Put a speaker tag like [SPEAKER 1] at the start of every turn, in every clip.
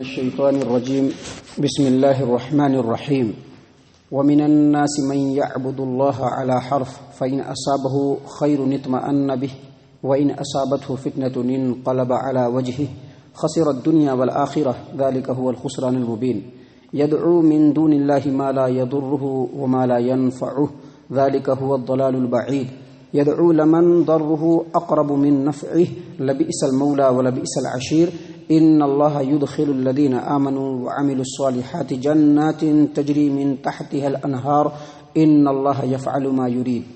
[SPEAKER 1] الشيطان الرجيم بسم الله الرحمن الرحيم ومن الناس من يعبد الله على حرف فإن أصابه خير اطمأن به وإن أصابته فتنة انقلب على وجهه خسر الدنيا والآخرة ذلك هو الخسران المبين يدعو من دون الله ما لا يضره وما لا ينفعه ذلك هو الضلال البعيد يدعو لمن ضره أقرب من نفعه لبئس المولى ولبئس العشير ان اللہ يدخل الذين آمنوا وعملوا الصالحات جنات تجری من تحتها الانہار ان اللہ يفعل ما يريد۔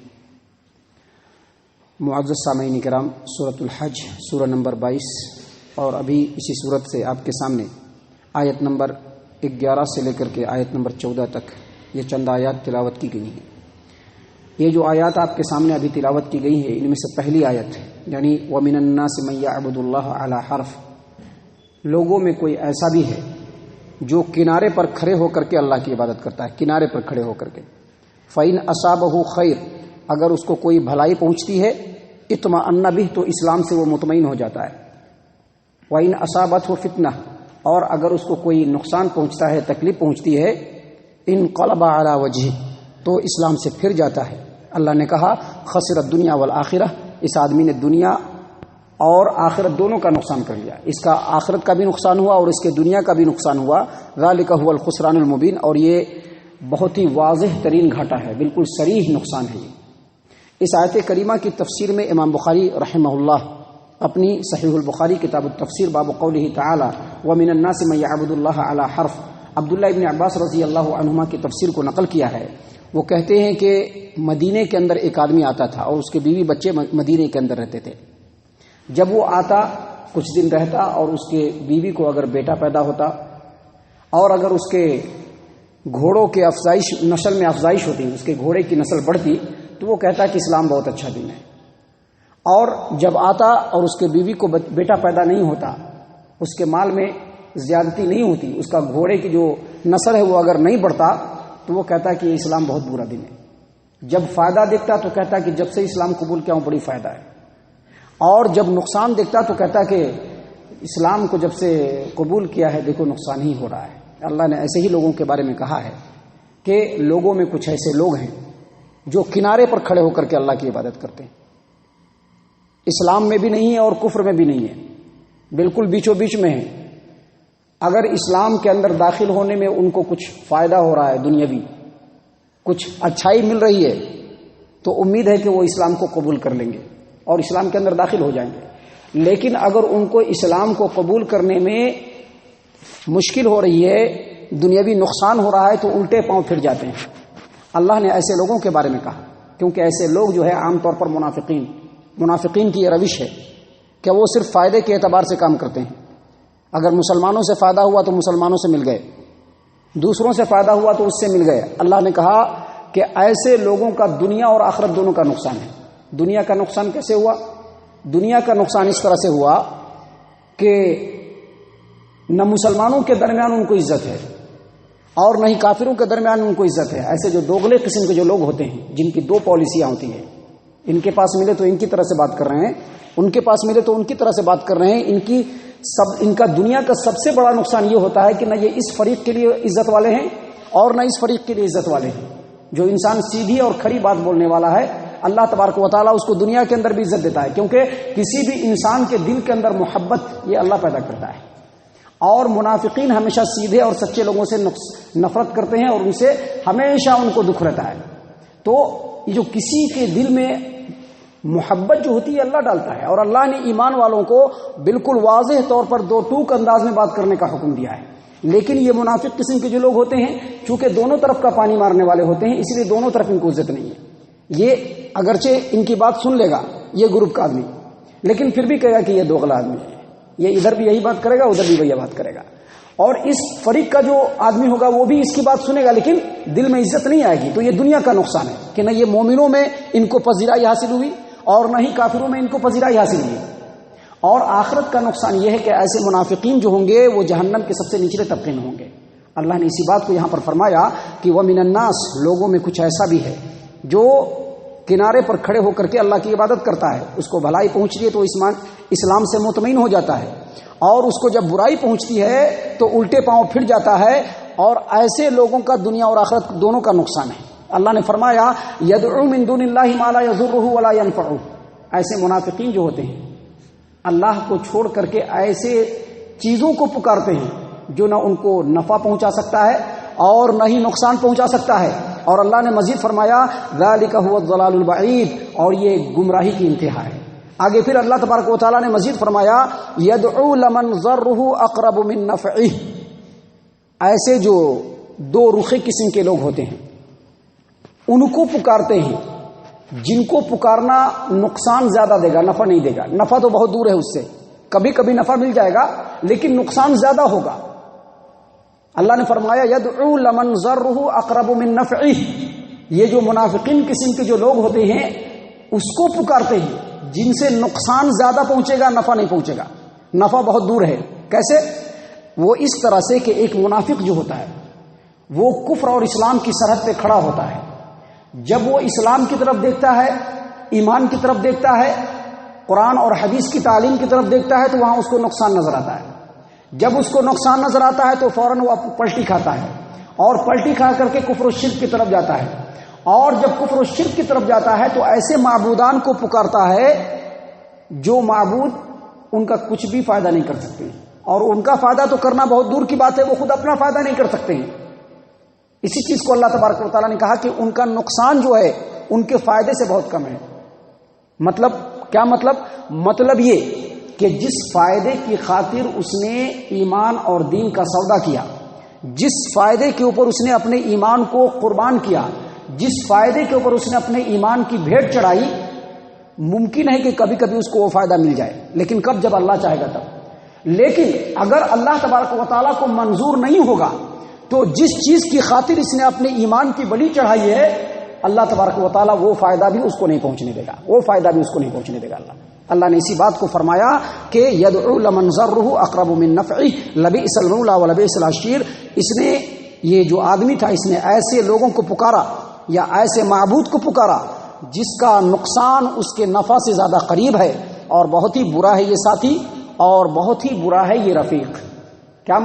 [SPEAKER 1] معزز سامعین کرام، سورۃ الحج سورہ نمبر 22 اور ابھی اسی سورت سے آپ کے سامنے آیت نمبر 11 سے لے کر کے آیت نمبر 14 تک یہ چند آیات تلاوت کی گئی ہیں۔ یہ جو آیات آپ کے سامنے ابھی تلاوت کی گئی ہیں ان میں سے پہلی آیت ہے، یعنی وَمِنَ النَّاسِ مَن يَعْبُدُ اللَّهَ عَلَى حَرْفٍ، لوگوں میں کوئی ایسا بھی ہے جو کنارے پر کھڑے ہو کر کے اللہ کی عبادت کرتا ہے، کنارے پر کھڑے ہو کر کے۔ فَإِنْ أَصَابَهُ خَيْرٌ، اگر اس کو کوئی بھلائی پہنچتی ہے، اطمأن بِهِ، تو اسلام سے وہ مطمئن ہو جاتا ہے۔ وَإِنْ أَصَابَتْهُ فِتْنَةٌ، اور اگر اس کو کوئی نقصان پہنچتا ہے، تکلیف پہنچتی ہے، انقلب علی وجهه، تو اسلام سے پھر جاتا ہے۔ اللہ نے کہا خسر الدنیا والآخرہ، اس آدمی نے دنیا اور آخرت دونوں کا نقصان کر لیا، اس کا آخرت کا بھی نقصان ہوا اور اس کے دنیا کا بھی نقصان ہوا۔ ذالک هو الخسران المبین، اور یہ بہت ہی واضح ترین گھاٹا ہے، بالکل صریح نقصان ہے یہ۔ اس آیت کریمہ کی تفسیر میں امام بخاری رحمہ اللہ اپنی صحیح البخاری کتاب التفسیر باب قولہ تعالی ومن الناس من یعبد اللہ علی حرف، عبداللہ ابن عباس رضی اللہ عنہما کی تفسیر کو نقل کیا ہے۔ وہ کہتے ہیں کہ مدینے کے اندر ایک آدمی آتا تھا اور اس کے بیوی بچے مدینے کے اندر رہتے تھے۔ جب وہ آتا کچھ دن رہتا اور اس کے بیوی کو اگر بیٹا پیدا ہوتا اور اگر اس کے گھوڑوں کے افزائش، نسل میں افزائش ہوتی، اس کے گھوڑے کی نسل بڑھتی، تو وہ کہتا کہ اسلام بہت اچھا دین ہے۔ اور جب آتا اور اس کے بیوی کو بیٹا پیدا نہیں ہوتا، اس کے مال میں زیادتی نہیں ہوتی، اس کا گھوڑے کی جو نسل ہے وہ اگر نہیں بڑھتا، تو وہ کہتا کہ اسلام بہت برا دین ہے۔ جب فائدہ دیکھتا تو کہتا کہ جب سے اسلام قبول کیا ہوں بڑی فائدہ ہے، اور جب نقصان دیکھتا تو کہتا کہ اسلام کو جب سے قبول کیا ہے دیکھو نقصان ہی ہو رہا ہے۔ اللہ نے ایسے ہی لوگوں کے بارے میں کہا ہے کہ لوگوں میں کچھ ایسے لوگ ہیں جو کنارے پر کھڑے ہو کر کے اللہ کی عبادت کرتے ہیں، اسلام میں بھی نہیں ہے اور کفر میں بھی نہیں ہے، بالکل بیچو بیچ میں ہے۔ اگر اسلام کے اندر داخل ہونے میں ان کو کچھ فائدہ ہو رہا ہے، دنیاوی کچھ اچھائی مل رہی ہے، تو امید ہے کہ وہ اسلام کو قبول کر لیں گے اور اسلام کے اندر داخل ہو جائیں گے۔ لیکن اگر ان کو اسلام کو قبول کرنے میں مشکل ہو رہی ہے، دنیاوی نقصان ہو رہا ہے، تو الٹے پاؤں پھر جاتے ہیں۔ اللہ نے ایسے لوگوں کے بارے میں کہا، کیونکہ ایسے لوگ جو ہے عام طور پر منافقین کی یہ روش ہے کہ وہ صرف فائدے کے اعتبار سے کام کرتے ہیں۔ اگر مسلمانوں سے فائدہ ہوا تو مسلمانوں سے مل گئے، دوسروں سے فائدہ ہوا تو اس سے مل گئے۔ اللہ نے کہا کہ ایسے لوگوں کا دنیا اور آخرت دونوں کا نقصان ہے۔ دنیا کا نقصان کیسے ہوا؟ دنیا کا نقصان اس طرح سے ہوا کہ نہ مسلمانوں کے درمیان ان کو عزت ہے اور نہ ہی کافروں کے درمیان ان کو عزت ہے۔ ایسے جو دوغلے قسم کے جو لوگ ہوتے ہیں، جن کی دو پالیسیاں ہوتی ہیں، ان کے پاس ملے تو ان کی طرح سے بات کر رہے ہیں، ان کے پاس ملے تو ان کی طرح سے بات کر رہے ہیں۔ ان کا دنیا کا سب سے بڑا نقصان یہ ہوتا ہے کہ نہ یہ اس فریق کے لیے عزت والے ہیں اور نہ اس فریق کے لیے عزت والے ہیں۔ جو انسان سیدھی اور کھری بات بولنے والا ہے، اللہ تبارک و تعالیٰ اس کو دنیا کے اندر بھی عزت دیتا ہے، کیونکہ کسی بھی انسان کے دل کے اندر محبت یہ اللہ پیدا کرتا ہے۔ اور منافقین ہمیشہ سیدھے اور سچے لوگوں سے نفرت کرتے ہیں اور ان سے ہمیشہ ان کو دکھ رہتا ہے۔ تو یہ جو کسی کے دل میں محبت جو ہوتی ہے اللہ ڈالتا ہے، اور اللہ نے ایمان والوں کو بالکل واضح طور پر دو ٹوک انداز میں بات کرنے کا حکم دیا ہے۔ لیکن یہ منافق قسم کے جو لوگ ہوتے ہیں، چونکہ دونوں طرف کا پانی مارنے والے ہوتے ہیں، اس لیے دونوں طرف ان کو عزت نہیں ہے۔ یہ اگرچہ ان کی بات سن لے گا یہ گروپ کا آدمی، لیکن پھر بھی کہے گا کہ یہ دوغلا آدمی ہے، یہ ادھر بھی یہی بات کرے گا ادھر بھی وہی بات کرے گا۔ اور اس فریق کا جو آدمی ہوگا وہ بھی اس کی بات سنے گا لیکن دل میں عزت نہیں آئے گی۔ تو یہ دنیا کا نقصان ہے کہ نہ یہ مومنوں میں ان کو پذیرائی حاصل ہوئی اور نہ ہی کافروں میں ان کو پذیرائی حاصل ہوئی۔ اور آخرت کا نقصان یہ ہے کہ ایسے منافقین جو ہوں گے وہ جہنم کے سب سے نچلے طبقے میں ہوں گے۔ اللہ نے اسی بات کو یہاں پر فرمایا کہ وَمِنَ النَّاسِ، لوگوں میں کچھ ایسا بھی ہے جو کنارے پر کھڑے ہو کر کے اللہ کی عبادت کرتا ہے، اس کو بھلائی پہنچ رہی ہے تو اسلام سے مطمئن ہو جاتا ہے، اور اس کو جب برائی پہنچتی ہے تو الٹے پاؤں پھر جاتا ہے، اور ایسے لوگوں کا دنیا اور آخرت دونوں کا نقصان ہے۔ اللہ نے فرمایا یدعو من دون اللہ ما لا یضرہ ولا ینفعہ، ایسے منافقین جو ہوتے ہیں اللہ کو چھوڑ کر کے ایسے چیزوں کو پکارتے ہیں جو نہ ان کو نفع پہنچا سکتا ہے اور نہ ہی نقصان پہنچا سکتا ہے۔ اور اللہ نے مزید فرمایا ذالک هو الضلال البعید، اور یہ گمراہی کی انتہا ہے۔ آگے پھر اللہ تبارک و تعالیٰ نے مزید فرمایا یدعو لمن ضرہ اقرب من نفعہ، ایسے جو دو رخے قسم کے لوگ ہوتے ہیں ان کو پکارتے ہیں جن کو پکارنا نقصان زیادہ دے گا، نفع نہیں دے گا۔ نفع تو بہت دور ہے اس سے، کبھی کبھی نفع مل جائے گا لیکن نقصان زیادہ ہوگا۔ اللہ نے فرمایا یدعو لمن ضرہ اقرب من نفعہ، یہ جو منافقین قسم کے جو لوگ ہوتے ہیں اس کو پکارتے ہیں جن سے نقصان زیادہ پہنچے گا، نفع نہیں پہنچے گا، نفع بہت دور ہے۔ کیسے؟ وہ اس طرح سے کہ ایک منافق جو ہوتا ہے وہ کفر اور اسلام کی سرحد پہ کھڑا ہوتا ہے، جب وہ اسلام کی طرف دیکھتا ہے، ایمان کی طرف دیکھتا ہے، قرآن اور حدیث کی تعلیم کی طرف دیکھتا ہے تو وہاں اس کو نقصان نظر آتا ہے۔ جب اس کو نقصان نظر آتا ہے تو فوراً وہ پلٹی کھاتا ہے، اور پلٹی کھا کر کے کفر و شرک کی طرف جاتا ہے، اور جب کفر و شرک کی طرف جاتا ہے تو ایسے معبودان کو پکارتا ہے جو معبود ان کا کچھ بھی فائدہ نہیں کر سکتے، اور ان کا فائدہ تو کرنا بہت دور کی بات ہے، وہ خود اپنا فائدہ نہیں کر سکتے ہیں۔ اسی چیز کو اللہ تبارک و تعالیٰ نے کہا کہ ان کا نقصان جو ہے ان کے فائدے سے بہت کم ہے۔ مطلب کیا؟ مطلب یہ کہ جس فائدے کی خاطر اس نے ایمان اور دین کا سودا کیا، جس فائدے کے اوپر اس نے اپنے ایمان کو قربان کیا، جس فائدے کے اوپر اس نے اپنے ایمان کی بھیٹ چڑھائی، ممکن ہے کہ کبھی کبھی اس کو وہ فائدہ مل جائے، لیکن کب؟ جب اللہ چاہے گا تب۔ لیکن اگر اللہ تبارک و تعالیٰ کو منظور نہیں ہوگا تو جس چیز کی خاطر اس نے اپنے ایمان کی بلی چڑھائی ہے، اللہ تبارک و تعالیٰ وہ فائدہ بھی اس کو نہیں پہنچنے دے گا، وہ فائدہ بھی اس کو نہیں پہنچنے دے گا۔ اللہ نے اسی بات کو فرمایا کہ یدعو لمن ضرہ اقرب من نفعہ لبئس المولى ولبئس العشیر، اس نے، یہ جو آدمی تھا، اس نے ایسے لوگوں کو پکارا یا ایسے معبود کو پکارا جس کا نقصان اس کے نفع سے زیادہ قریب ہے، اور بہت ہی برا ہے یہ ساتھی، اور بہت ہی برا ہے یہ رفیق۔ کیا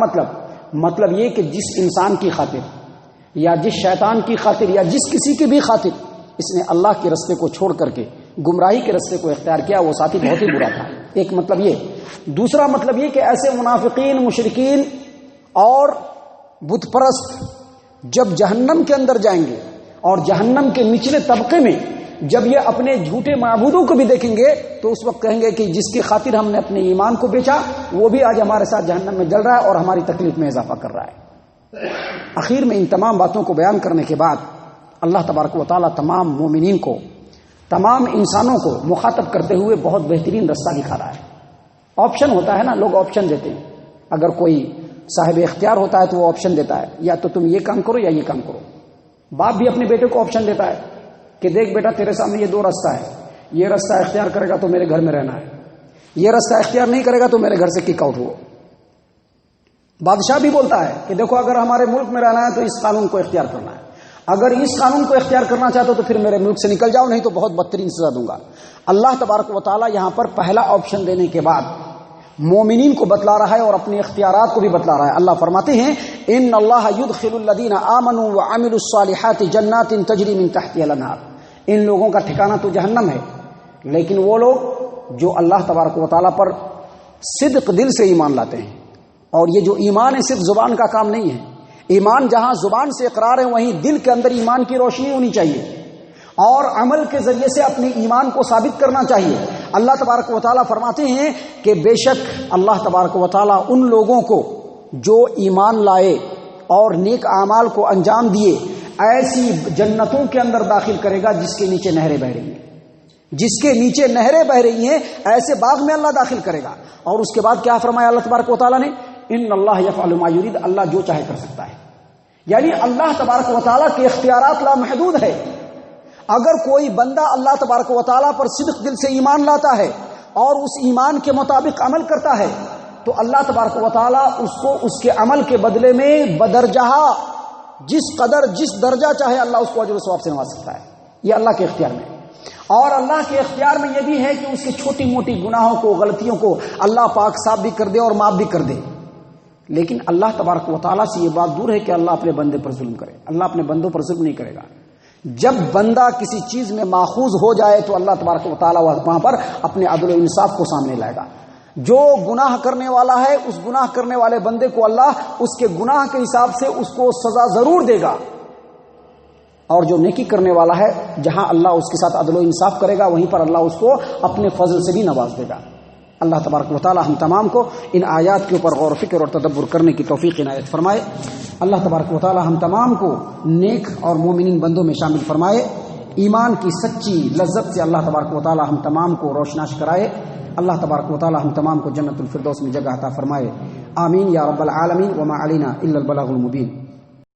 [SPEAKER 1] مطلب یہ کہ جس انسان کی خاطر یا جس شیطان کی خاطر یا جس کسی کی بھی خاطر اس نے اللہ کے رستے کو چھوڑ کر کے گمراہی کے رستے کو اختیار کیا، وہ ساتھی بہت ہی برا تھا۔ ایک مطلب یہ۔ دوسرا مطلب یہ کہ ایسے منافقین، مشرکین اور بت پرست جب جہنم کے اندر جائیں گے اور جہنم کے نچلے طبقے میں جب یہ اپنے جھوٹے معبودوں کو بھی دیکھیں گے تو اس وقت کہیں گے کہ جس کی خاطر ہم نے اپنے ایمان کو بیچا وہ بھی آج ہمارے ساتھ جہنم میں جل رہا ہے اور ہماری تکلیف میں اضافہ کر رہا ہے۔ آخر میں ان تمام باتوں کو بیان کرنے کے بعد اللہ تبارک و تعالیٰ تمام مومنین کو، تمام انسانوں کو مخاطب کرتے ہوئے بہت بہترین رستہ دکھا رہا ہے۔ آپشن ہوتا ہے نا، لوگ آپشن دیتے ہیں، اگر کوئی صاحب اختیار ہوتا ہے تو وہ آپشن دیتا ہے، یا تو تم یہ کام کرو یا یہ کام کرو۔ باپ بھی اپنے بیٹے کو آپشن دیتا ہے کہ دیکھ بیٹا تیرے سامنے یہ دو رستہ ہے، یہ رستہ اختیار کرے گا تو میرے گھر میں رہنا ہے، یہ رستہ اختیار نہیں کرے گا تو میرے گھر سے کک آؤٹ ہو۔ بادشاہ بھی بولتا ہے کہ دیکھو اگر ہمارے ملک میں رہنا ہے تو اس قانون کو اختیار کرنا ہے، اگر اس قانون کو اختیار کرنا چاہتے ہو تو پھر میرے ملک سے نکل جاؤ، نہیں تو بہت بدترین سزا دوں گا۔ اللہ تبارک و تعالیٰ یہاں پر پہلا آپشن دینے کے بعد مومنین کو بتلا رہا ہے اور اپنے اختیارات کو بھی بتلا رہا ہے۔ اللہ فرماتے ہیں ان اللہ یدخل الذین آمنوا وعملوا الصالحات جنات تجری من تحتها الانہار، ان لوگوں کا ٹھکانہ تو جہنم ہے، لیکن وہ لوگ جو اللہ تبارک و تعالیٰ پر صدق دل سے ایمان لاتے ہیں، اور یہ جو ایمان ہے صرف زبان کا کام نہیں ہے، ایمان جہاں زبان سے اقرار ہے وہیں دل کے اندر ایمان کی روشنی ہونی چاہیے اور عمل کے ذریعے سے اپنے ایمان کو ثابت کرنا چاہیے۔ اللہ تبارک و تعالیٰ فرماتے ہیں کہ بے شک اللہ تبارک و تعالیٰ ان لوگوں کو جو ایمان لائے اور نیک اعمال کو انجام دیے ایسی جنتوں کے اندر داخل کرے گا جس کے نیچے نہریں بہ رہی ہیں، جس کے نیچے نہریں بہ رہی ہیں، ایسے باغ میں اللہ داخل کرے گا۔ اور اس کے بعد کیا فرمایا اللہ تبارک و تعالیٰ نے؟ ان اللہ یفعل ما یرید، اللہ جو چاہے کر سکتا ہے، یعنی اللہ تبارک و تعالیٰ کے اختیارات لامحدود ہے۔ اگر کوئی بندہ اللہ تبارک و تعالیٰ پر صدق دل سے ایمان لاتا ہے اور اس ایمان کے مطابق عمل کرتا ہے تو اللہ تبارک و تعالیٰ اس کو اس کے عمل کے بدلے میں بدرجہ جس قدر جس درجہ چاہے اللہ اس کو اجر و ثواب سے نواز سکتا ہے، یہ اللہ کے اختیار میں۔ اور اللہ کے اختیار میں یہ بھی ہے کہ اس کے چھوٹی موٹی گناہوں کو، غلطیوں کو اللہ پاک صاف بھی کر دے اور معاف بھی کر دے۔ لیکن اللہ تبارک و تعالیٰ سے یہ بات دور ہے کہ اللہ اپنے بندے پر ظلم کرے۔ اللہ اپنے بندوں پر ظلم نہیں کرے گا۔ جب بندہ کسی چیز میں ماخوذ ہو جائے تو اللہ تبارک و تعالیٰ وہاں پر اپنے عدل و انصاف کو سامنے لائے گا۔ جو گناہ کرنے والا ہے اس گناہ کرنے والے بندے کو اللہ اس کے گناہ کے حساب سے اس کو سزا ضرور دے گا، اور جو نیکی کرنے والا ہے جہاں اللہ اس کے ساتھ عدل و انصاف کرے گا وہیں پر اللہ اس کو اپنے فضل سے بھی نواز دے گا۔ اللہ تبارک و تعالی ہم تمام کو ان آیات کے اوپر غور و فکر اور تدبر کرنے کی توفیق عنایت فرمائے۔ اللہ تبارک و تعالی ہم تمام کو نیک اور مومنین بندوں میں شامل فرمائے۔ ایمان کی سچی لذت سے اللہ تبارک و تعالی ہم تمام کو روشناس کرائے۔ اللہ تبارک و تعالی ہم تمام کو جنت الفردوس میں جگہ عطا فرمائے۔ آمین یا رب العالمین۔ وما علینا الا البلاغ المبین۔